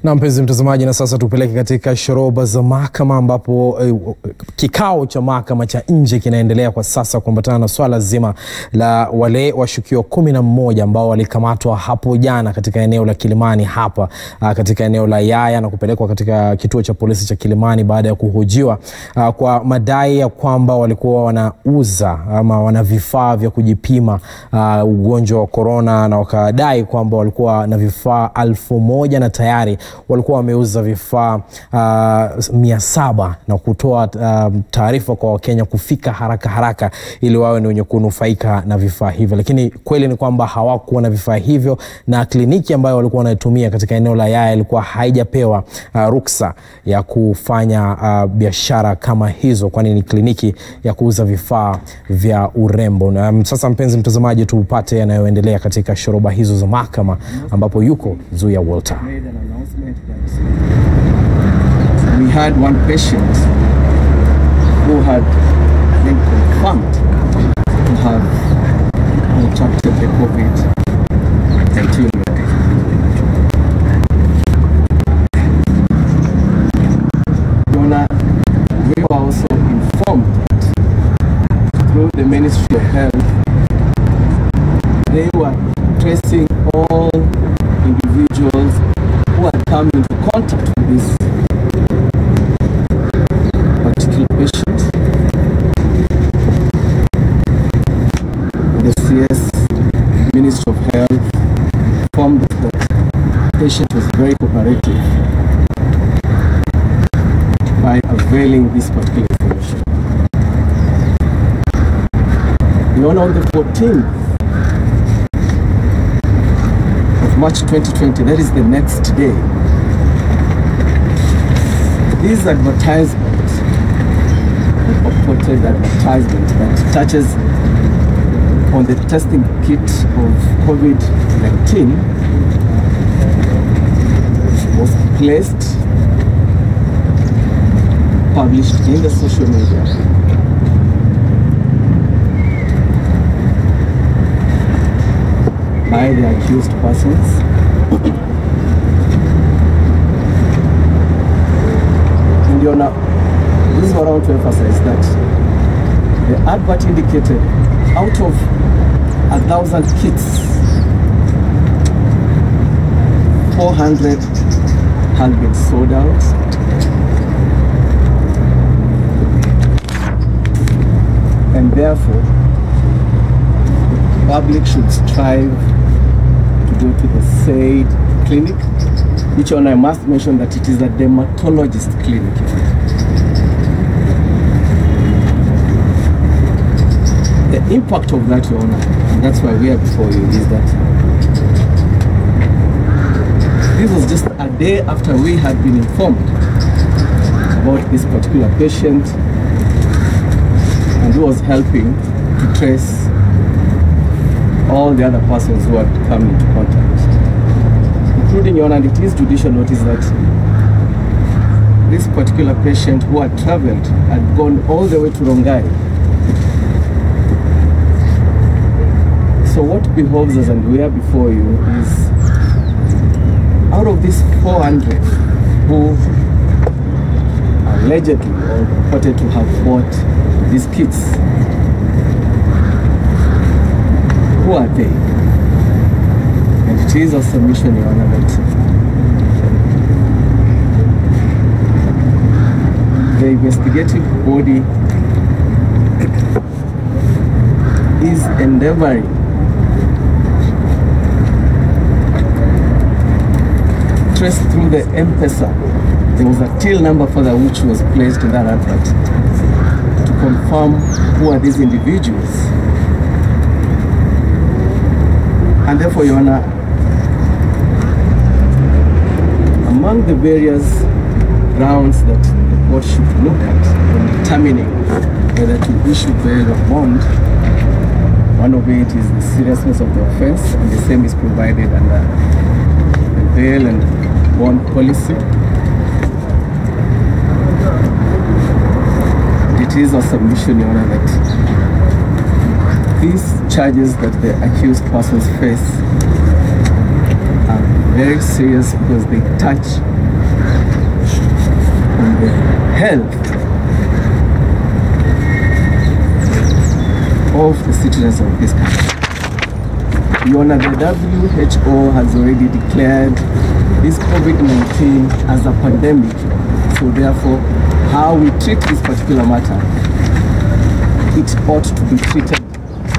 Na mpenzi mtazamaji, na sasa tupeleke katika shoroba za mahakama ambapo kikao cha mahakama cha nje kinaendelea kwa sasa kuambatana na swala zima la wale washukiwa 11 ambao walikamatwa hapo jana katika eneo la Kilimani hapa katika eneo la Yaya na kupelekwa katika kituo cha polisi cha Kilimani baada ya kuhojiwa kwa madai ya kwamba walikuwa wanauza ama wana vifaa vya kujipima ugonjwa wa corona, na wakadai kwamba walikuwa na vifaa 1000 na tayari walikuwa wameuza vifaa 700 na kutoa taarifa kwa Wakenya kufika haraka ili wawe ni wenye kunufaika na vifaa hivyo. Lakini kweli ni kwamba hawakuwa na vifaa hivyo, na kliniki ambayo walikuwa wanaitumia katika eneo la Yaya ilikuwa haijapewa ruksa ya kufanya biashara kama hizo, kwani ni kliniki ya kuuza vifaa vya urembo. Na sasa mpenzi mtazamaji, tupate yanayoendelea katika shoroba hizo za mahakama ambapo yuko Zuya Walter. We had one patient who had been confirmed to have contracted the COVID-19. We were also informed that through the Ministry of Health, they were tracing all individuals who had come into contact with this particular patient. The CS, Ministry of Health, informed that the patient was very cooperative by availing this particular information. On the 14th of March 2020, that is the next day, this advertisement, the purported advertisement that touches on the testing kit of COVID-19 was placed, published in the social media. By the accused persons. And Your Honor, this is what I want to emphasize, that the advert indicated out of 1,000 kits, 400 had been sold out. And therefore, the public should strive to go to the said clinic, which one I must mention that it is a dermatologist clinic. The impact of that, Your Honor, and that's why we are before you, is that this was just a day after we had been informed about this particular patient, and who was helping to trace all the other persons who had come into contact, including, Your Honor, and it is judicial notice that this particular patient who had traveled had gone all the way to Rongai. So what behoves us, and we are before you, is out of these 400 who allegedly or reported to have bought these kits, who are they? And it is a submission, Your Honor, that the investigative body is endeavoring to trace through the M-Pesa. There was a till number for that which was placed in that advert to confirm who are these individuals. And therefore, Your Honor, among the various grounds that the court should look at when determining whether to issue bail or bond, one of it is the seriousness of the offense, and the same is provided under the bail and bond policy. It is a submission, Your Honor, that these charges that the accused persons face are very serious because they touch on the health of the citizens of this country. Your Honor, the WHO has already declared this COVID-19 as a pandemic. So therefore, how we treat this particular matter, it ought to be treated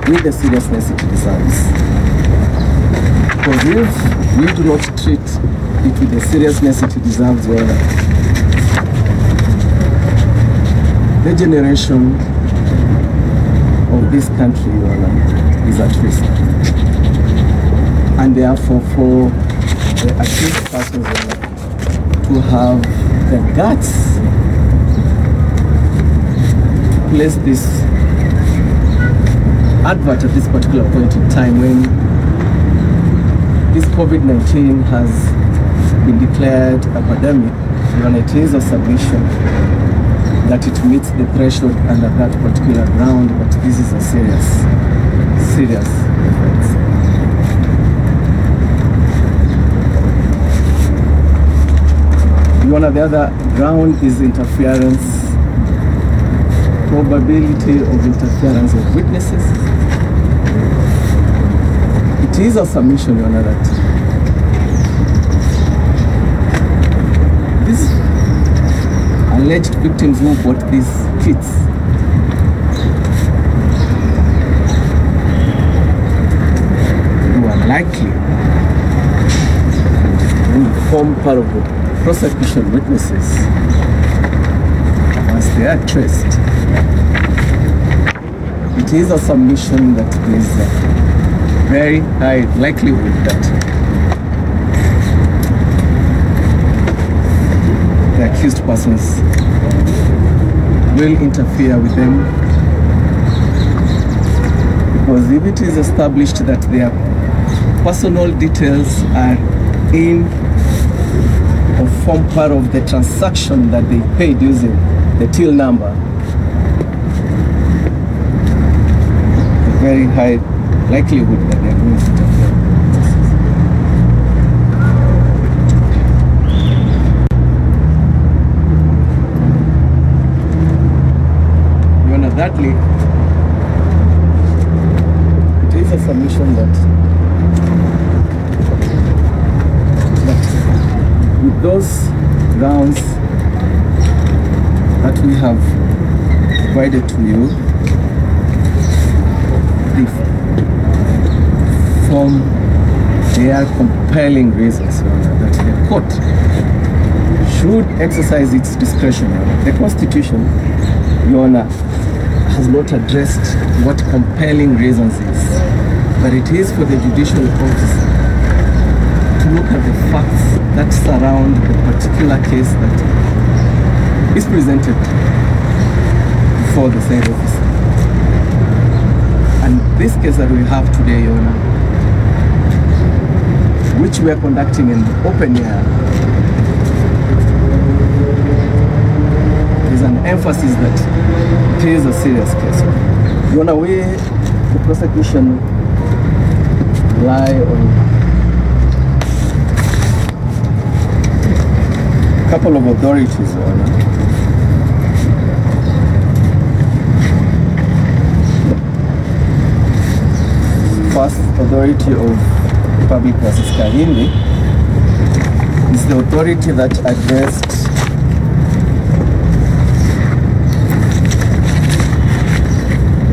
with the seriousness it deserves. Because if we do not treat it with the seriousness it deserves, well, the generation of this country, well, is at risk. And therefore, for the accused persons to have the guts to place this advert at this particular point in time when this COVID-19 has been declared a pandemic, when it is a submission that it meets the threshold under that particular ground, but this is a serious offense. One of the other ground is interference, probability of interference of witnesses. It is a submission, Your Honor, that these alleged victims who bought these kits who are likely to form part of the prosecution witnesses once they are traced. It is a submission that there is a very high likelihood that the accused persons will interfere with them, because if it is established that their personal details are in or form part of the transaction that they paid using the till number, a very high likelihood that they are going to interfere. You know, thirdly, it is a submission that with those grounds that we have provided to you, they are compelling reasons that the court should exercise its discretion. The Constitution, Your Honor, has not addressed what compelling reasons is, but it is for the judicial officer to look at the facts that surround the particular case that is presented before the said officer. And this case that we have today, Your Honor, which we are conducting in the open air, is an emphasis that it is a serious case. Your Honor, we, the prosecution, rely on a couple of authorities, Your Honor. First authority of Public versus Kahindi is the authority that addressed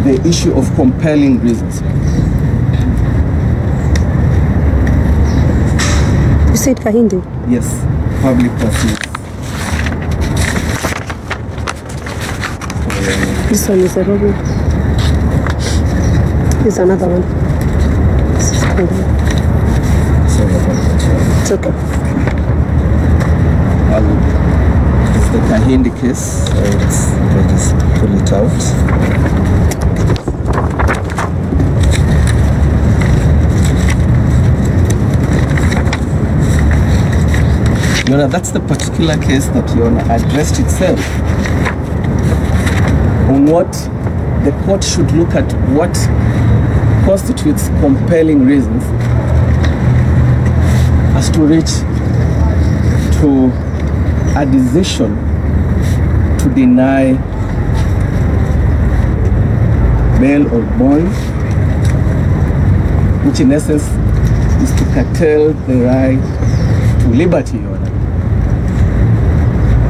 the issue of compelling reasons. You said Kahindi? Yes, Public versus. This one is a robbery. Here's another one. This is cool. It's okay. It's the Kahindi case, so I'll just pull it out. Your Honor, that's the particular case that Your Honor addressed itself on what the court should look at, what constitutes compelling reasons. has to reach to a decision to deny bail or bond, which in essence is to curtail the right to liberty, Your Honor.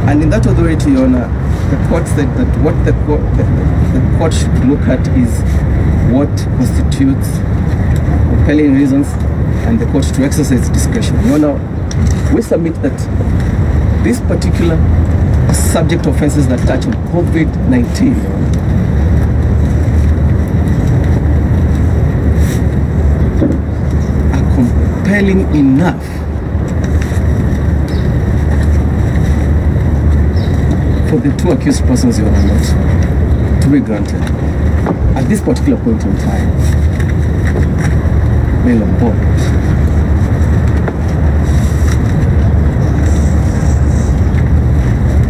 And in that authority, Your Honor, the court said that what the court should look at is what constitutes compelling reasons, and the court to exercise discretion. Your Honor, we submit that this particular subject offenses that touch on COVID-19 are compelling enough for the two accused persons, Your Honor, not to be granted at this particular point in time bail on bond.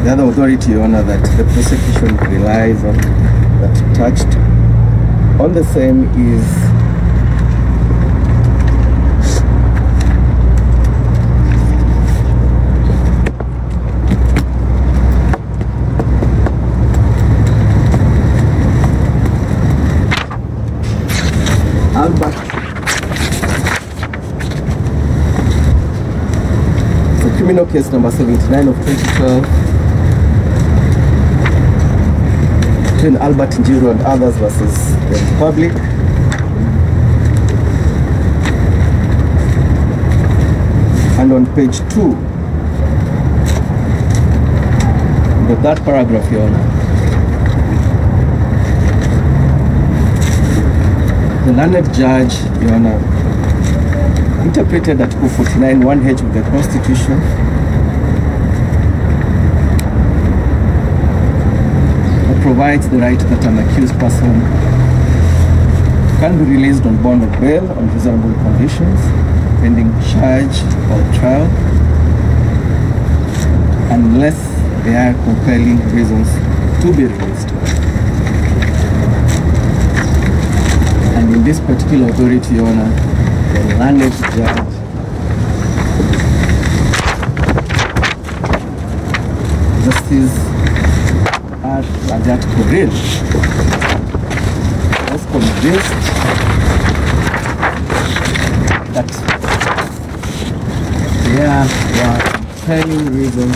The other authority, Your Honor, that the prosecution relies on, that touched on the same, is Albert. The criminal case number 79 of 2012 between Albert Njiru and others versus the Republic. And on page 2, the third paragraph, Your Honor, the learned judge, Your Honor, interpreted Article 49 1H of the Constitution that provides the right that an accused person can be released on bond or bail on reasonable conditions pending charge or trial, unless there are compelling reasons to be released. And in this particular authority, Your Honor, the learned judge Justice R. Rajat Korir was convinced that there were compelling reasons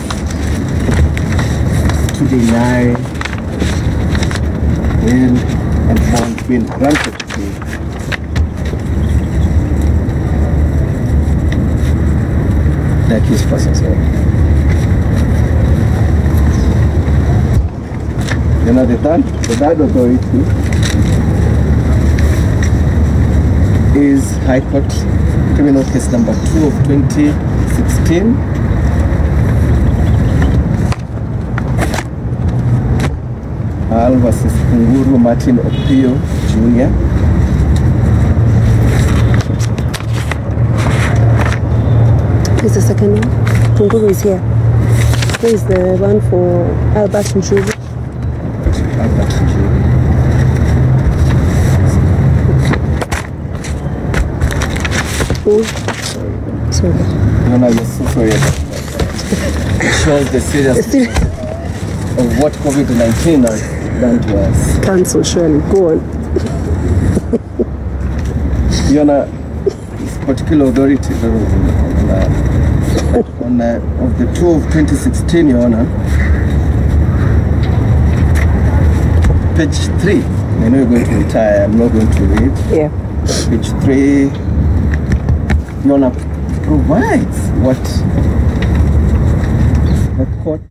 to deny bail and bond being granted to the accused persons. You know, the third authority is High Court Criminal Case number 2 of 2016. Al versus Kunguru Martin Opio Jr. Here's the second one. Kunguru is here. Where is the one for Albert Njiru? Albert Njiru. Oh, sorry. No, no, you're so sorry about that. It shows the seriousness of what COVID-19 has done to us. Cancel, surely. Go on. Your Honor, this particular authority of the 2 of 2016, Your Honor, page 3. I know you're going to retire, I'm not going to read. Yeah. Page 3, Your Honor, provides what the court